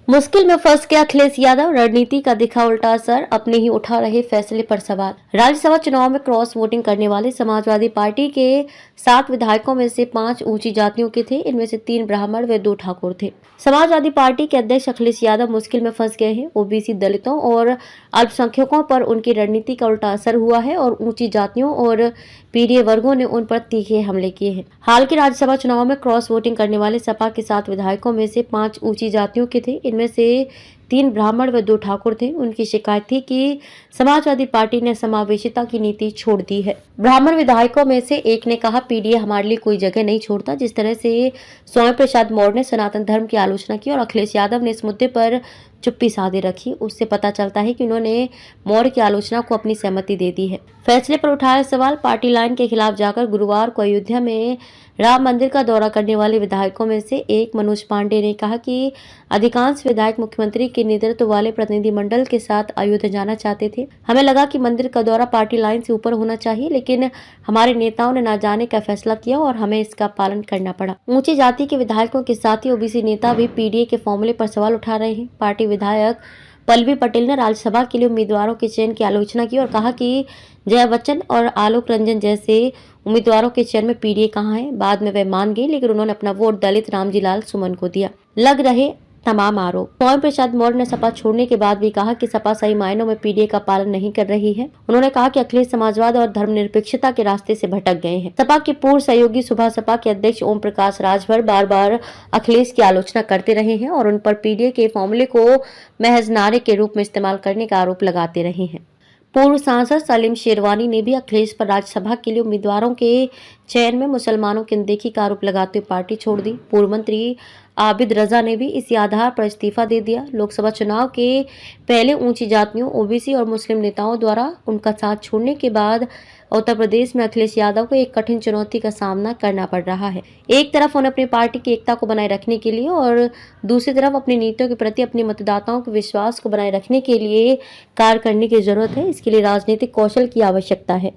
मुश्किल में फंस गया अखिलेश यादव, रणनीति का दिखा उल्टा असर, अपने ही उठा रहे फैसले पर सवाल। राज्यसभा चुनाव में क्रॉस वोटिंग करने वाले समाजवादी पार्टी के 7 विधायकों में से 5 ऊंची जातियों के थे। इनमें से 3 ब्राह्मण व 2 ठाकुर थे। समाजवादी पार्टी के अध्यक्ष अखिलेश यादव मुश्किल में फंस गए हैं। ओबीसी, दलितों और अल्पसंख्यकों पर उनकी रणनीति का उल्टा असर हुआ है और ऊंची जातियों और पीढ़ी वर्गों ने उन पर तीखे हमले किए हैं। हाल के राज्यसभा चुनाव में क्रॉस वोटिंग करने वाले सपा के 7 विधायकों में से 5 ऊंची जातियों के थे। इनमें से 3 ब्राह्मण व 2 ठाकुर थे। उनकी शिकायत थी कि समाजवादी पार्टी ने समावेशिता की नीति छोड़ दी है। ब्राह्मण विधायकों में से एक ने कहा, पीडीए हमारे लिए कोई जगह नहीं छोड़ता। जिस तरह से स्वामी प्रसाद मौर्य ने सनातन धर्म की आलोचना की और अखिलेश यादव ने इस मुद्दे पर चुप्पी साधे रखी, उससे पता चलता है कि उन्होंने मौर्य की आलोचना को अपनी सहमति दे दी है। फैसले पर उठाया सवाल। पार्टी लाइन के खिलाफ जाकर गुरुवार को अयोध्या में राम मंदिर का दौरा करने वाले विधायकों में से एक मनोज पांडे ने कहा कि अधिकांश विधायक मुख्यमंत्री के नेतृत्व वाले प्रतिनिधिमंडल के साथ अयोध्या जाना चाहते थे। हमें लगा कि मंदिर का दौरा पार्टी लाइन से ऊपर होना चाहिए, लेकिन हमारे नेताओं ने न जाने का फैसला किया और हमें इसका पालन करना पड़ा। ऊंची जाति के विधायकों के साथ ही ओबीसी नेता भी पीडीए के फॉर्मूले पर सवाल उठा रहे हैं। पार्टी विधायक पल्लवी पटेल ने राज्यसभा के लिए उम्मीदवारों के चयन की आलोचना की और कहा कि जया बच्चन और आलोक रंजन जैसे उम्मीदवारों के चयन में पीडीए कहाँ है। बाद में वे मान गए, लेकिन उन्होंने अपना वोट दलित रामजी लाल सुमन को दिया। लग रहे तमाम आरोप। स्वामी प्रसाद मौर्य ने सपा छोड़ने के बाद भी कहा कि सपा सही मायनों में पीडीए का पालन नहीं कर रही है। उन्होंने कहा कि अखिलेश समाजवाद और धर्मनिरपेक्षता के रास्ते से भटक गए हैं। सपा के पूर्व सहयोगी सुबह सपा के अध्यक्ष ओम प्रकाश राजभर बार बार अखिलेश की आलोचना करते रहे हैं और उन पर पीडीए के फॉर्मूले को महज नारे के रूप में इस्तेमाल करने का आरोप लगाते रहे हैं। पूर्व सांसद सलीम शेरवानी ने भी अखिलेश पर राज्यसभा के लिए उम्मीदवारों के चयन में मुसलमानों की अनदेखी का आरोप लगाते हुए पार्टी छोड़ दी। पूर्व मंत्री आबिद रजा ने भी इसी आधार पर इस्तीफा दे दिया। लोकसभा चुनाव के पहले ऊंची जातियों, ओबीसी और मुस्लिम नेताओं द्वारा उनका साथ छोड़ने के बाद उत्तर प्रदेश में अखिलेश यादव को एक कठिन चुनौती का सामना करना पड़ रहा है। एक तरफ उन्हें अपनी पार्टी की एकता को बनाए रखने के लिए और दूसरी तरफ अपनी नीतियों के प्रति अपने मतदाताओं के विश्वास को बनाए रखने के लिए कार्य करने की जरूरत है। इसके लिए राजनीतिक कौशल की आवश्यकता है।